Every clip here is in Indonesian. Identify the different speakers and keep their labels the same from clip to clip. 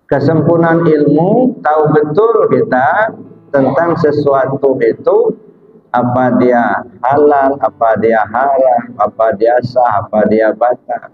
Speaker 1: Kesempurnaan ilmu, tahu betul kita tentang sesuatu itu, apa dia halal, apa dia haram, apa dia sah, apa dia batal.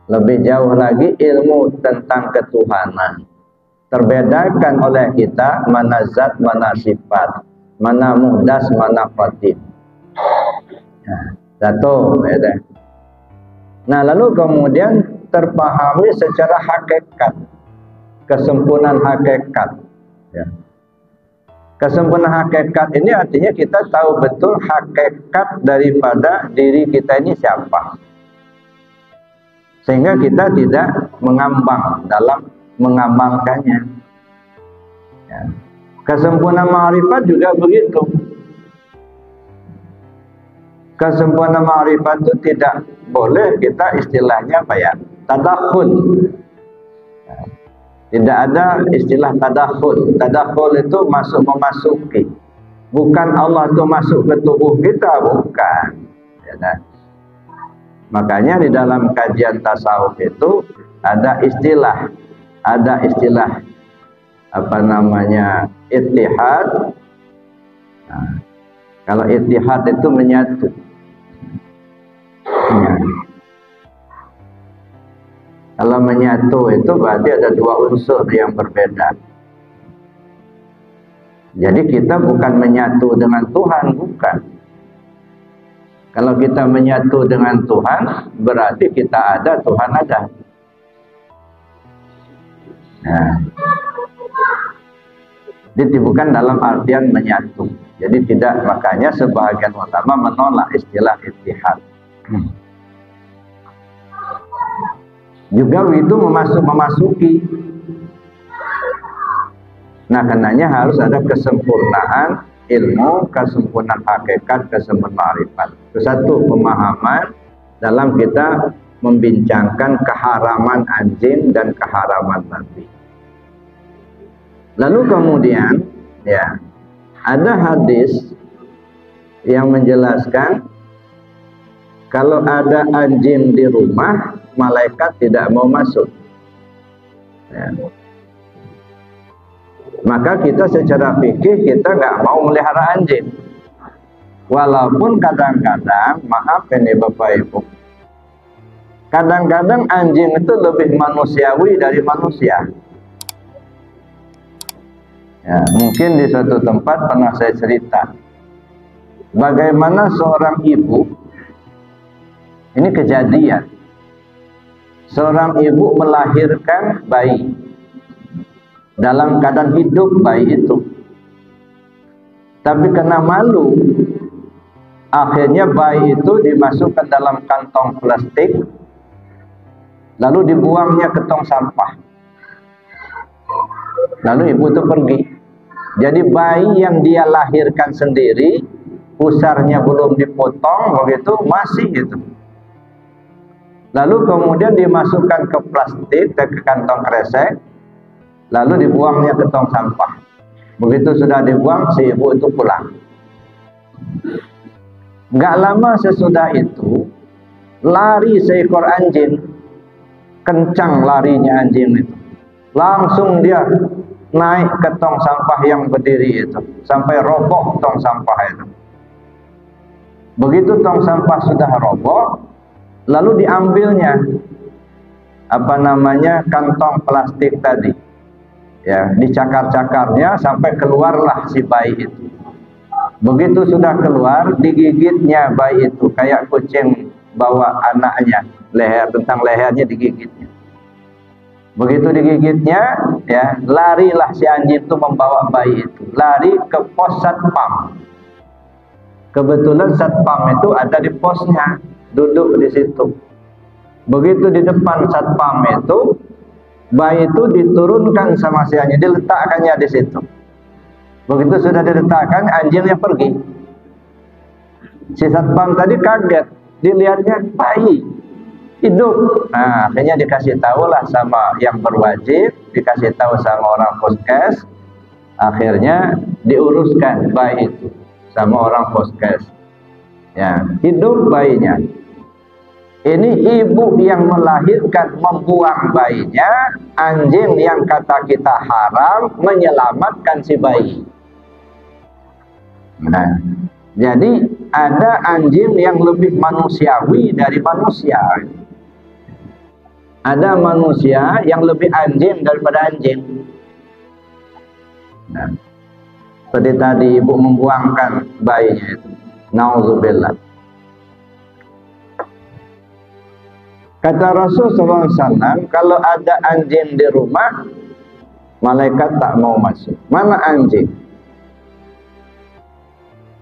Speaker 1: Lebih jauh lagi ilmu tentang ketuhanan. Terbedakan oleh kita mana zat, mana sifat, mana muhdas, mana qadim. Satu, ya. Nah, lalu kemudian terpahami secara hakikat, kesempurnaan hakikat. Ya. Kesempurnaan hakikat ini artinya kita tahu betul hakikat daripada diri kita ini siapa, sehingga kita tidak mengambang dalam mengamalkannya. Ya. Kesempurnaan ma'rifat juga begitu. Kesempurnaan ma'rifat itu tidak boleh kita istilahnya apa ya, tadakhul. Tidak ada istilah tadakhul. Tadakhul itu masuk memasuki. Bukan Allah itu masuk ke tubuh kita, bukan. Ya, makanya di dalam kajian tasawuf itu ada istilah apa namanya, ittihad. Nah, kalau ittihad itu menyatu. Ya. Kalau menyatu itu berarti ada dua unsur yang berbeda. Jadi kita bukan menyatu dengan Tuhan, bukan. Kalau kita menyatu dengan Tuhan, berarti kita ada, Tuhan ada. Nah, jadi bukan dalam artian menyatu. Jadi tidak, makanya sebagian ulama menolak istilah ittihad. Juga itu memasuki. Nah, karenanya harus ada kesempurnaan ilmu, kesempurnaan hakikat, kesempurnaan ma'rifat. Itu satu pemahaman dalam kita membincangkan keharaman anjing dan keharaman babi. Lalu kemudian ya, ada hadis yang menjelaskan kalau ada anjing di rumah, malaikat tidak mau masuk. Ya. Maka kita secara fikih kita nggak mau melihara anjing. Walaupun kadang-kadang, maaf ini Bapak Ibu, kadang-kadang anjing itu lebih manusiawi dari manusia. Ya, mungkin di suatu tempat pernah saya cerita bagaimana seorang ibu, ini kejadian, seorang ibu melahirkan bayi dalam keadaan hidup bayi itu, tapi kena malu, akhirnya bayi itu dimasukkan dalam kantong plastik lalu dibuangnya ke tong sampah, lalu ibu itu pergi. Jadi bayi yang dia lahirkan sendiri, pusarnya belum dipotong, begitu masih itu. Lalu kemudian dimasukkan ke plastik dan ke kantong kresek, lalu dibuangnya ke tong sampah. Begitu sudah dibuang, si ibu itu pulang. Nggak lama sesudah itu, lari seekor anjing, kencang larinya anjing itu. Langsung dia naik ke tong sampah yang berdiri itu, sampai roboh tong sampah itu. Begitu tong sampah sudah roboh, lalu diambilnya apa namanya, kantong plastik tadi, ya, dicakar-cakarnya sampai keluarlah si bayi itu. Begitu sudah keluar, digigitnya bayi itu kayak kucing bawa anaknya, tentang lehernya digigitnya. Begitu digigitnya, ya, larilah si anjing itu membawa bayi itu, lari ke pos satpam. Kebetulan satpam itu ada di posnya, duduk di situ. Begitu di depan satpam itu, bayi itu diturunkan sama si anjing, diletakkannya di situ. Begitu sudah diletakkan, anjingnya pergi. Si satpam tadi kaget, dilihatnya bayi hidup. Nah, akhirnya dikasih tahu lah sama yang berwajib, dikasih tahu sama orang poskes. Akhirnya diuruskan bayi itu sama orang poskes. Ya, hidup bayinya. Ini ibu yang melahirkan membuang bayinya, anjing yang kata kita haram menyelamatkan si bayi. Nah, jadi ada anjing yang lebih manusiawi dari manusia. Ada manusia yang lebih anjing daripada anjing. Nah, seperti tadi ibu membuangkan bayinya itu. Nauzubillah. Kata Rasulullah SAW, kalau ada anjing di rumah, malaikat tak mau masuk. Mana anjing?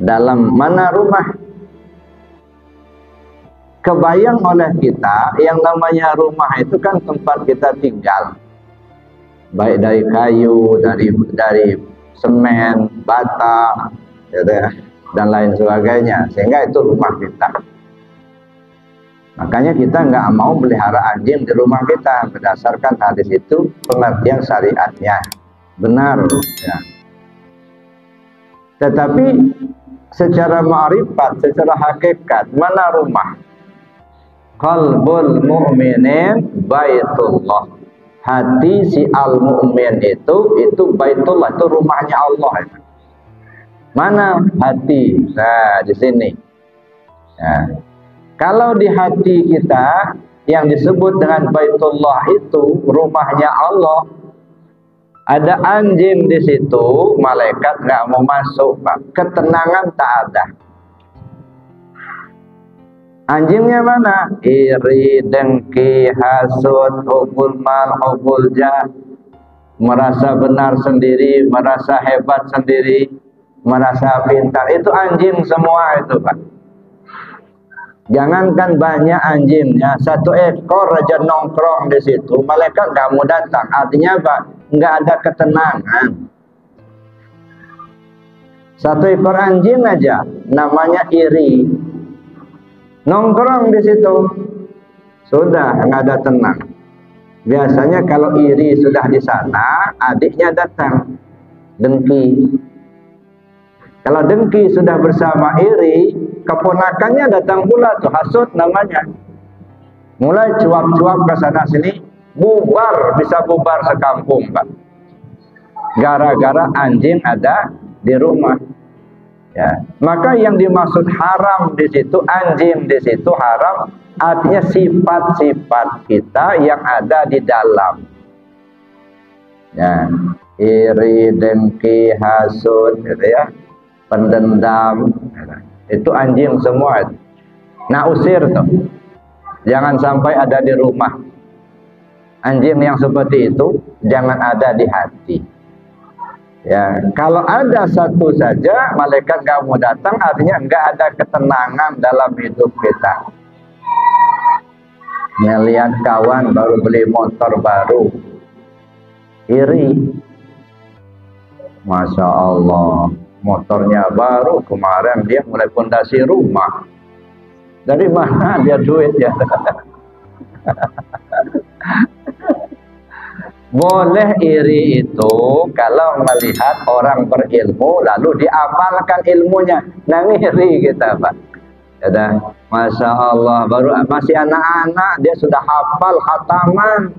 Speaker 1: Dalam mana rumah? Kebayang oleh kita, yang namanya rumah itu kan tempat kita tinggal. Baik dari kayu, dari semen, bata, dan lain sebagainya. Sehingga itu rumah kita. Makanya kita nggak mau melihara anjing di rumah kita berdasarkan hadis itu, pengertian syariatnya benar ya. Tetapi secara ma'rifat, secara hakikat, mana rumah? Qalbul mu'minin baitullah. Hati si al-mu'min itu baitullah, itu rumahnya Allah. Mana hati? Nah, di sini. Nah, kalau di hati kita yang disebut dengan baitullah itu rumahnya Allah, ada anjing di situ, malaikat nggak mau masuk, Pak. Ketenangan tak ada. Anjingnya mana? Iri, dengki, hasud, hubul mal, hubul jah, merasa benar sendiri, merasa hebat sendiri, merasa pintar. Itu anjing semua itu, Pak. Jangankan banyak anjingnya, satu ekor aja nongkrong di situ, malaikat nggak mau datang. Artinya apa? Nggak ada ketenangan. Satu ekor anjing aja, namanya iri, nongkrong di situ, sudah nggak ada tenang. Biasanya kalau iri sudah di sana, adiknya datang, dengki. Kalau dengki sudah bersama iri, keponakannya datang pula tuh, hasud namanya. Mulai cuap-cuap ke sana sini, bubar, bisa bubar sekampung, Pak. Gara-gara anjing ada di rumah. Ya, maka yang dimaksud haram di situ, anjing di situ haram, artinya sifat-sifat kita yang ada di dalam. Ya, iri, dengki, hasud, gitu ya. Pendendam, itu anjing semua. Nah, usir tuh, jangan sampai ada di rumah. Anjing yang seperti itu jangan ada di hati. Ya, kalau ada satu saja malaikat nggak mau datang, artinya nggak ada ketenangan dalam hidup kita. Melihat kawan baru beli motor baru, iri, Masya Allah. Motornya baru, kemarin dia mulai fondasi rumah. Dari mana dia duit ya? Boleh iri itu kalau melihat orang berilmu lalu diamalkan ilmunya. Nah, iri kita, Pak. Ya, Masya Allah, baru masih anak-anak dia sudah hafal khataman.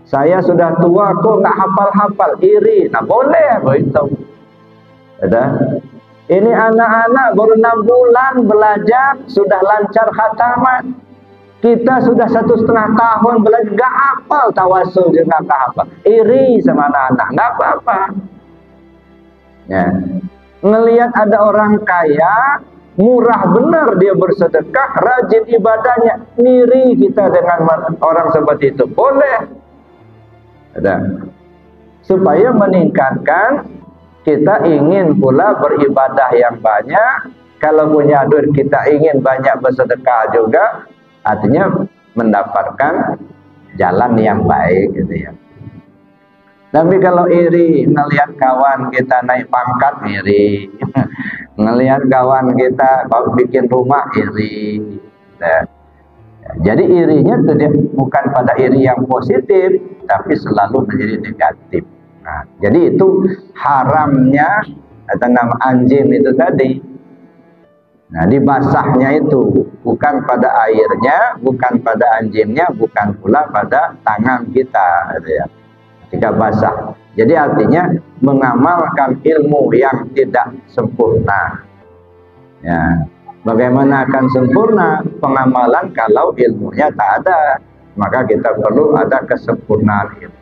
Speaker 1: Saya sudah tua kok nggak hafal-hafal, iri. Nah, boleh begitu. Ini anak-anak baru 6 bulan belajar sudah lancar khataman. Kita sudah 1,5 tahun belajar nggak hafal tawasul, juga nggak hafal. Iri sama anak-anak, nggak apa-apa. Ya, ngelihat ada orang kaya, murah benar dia bersedekah, rajin ibadahnya, ngiri kita dengan orang seperti itu. Boleh. Supaya meningkatkan. Kita ingin pula beribadah yang banyak. Kalau punya duit kita ingin banyak bersedekah juga. Artinya mendapatkan jalan yang baik gitu ya. Tapi kalau iri, ngelihat kawan kita naik pangkat, iri. Ngelihat kawan kita bikin rumah, iri. Nah, jadi irinya bukan pada iri yang positif, tapi selalu menjadi negatif. Nah, jadi itu haramnya atau nama anjing itu tadi. Nah, dibasahnya itu bukan pada airnya, bukan pada anjingnya, bukan pula pada tangan kita, gitu ya. Ketika basah. Jadi artinya mengamalkan ilmu yang tidak sempurna. Ya, bagaimana akan sempurna pengamalan kalau ilmunya tak ada? Maka kita perlu ada kesempurnaan ilmu.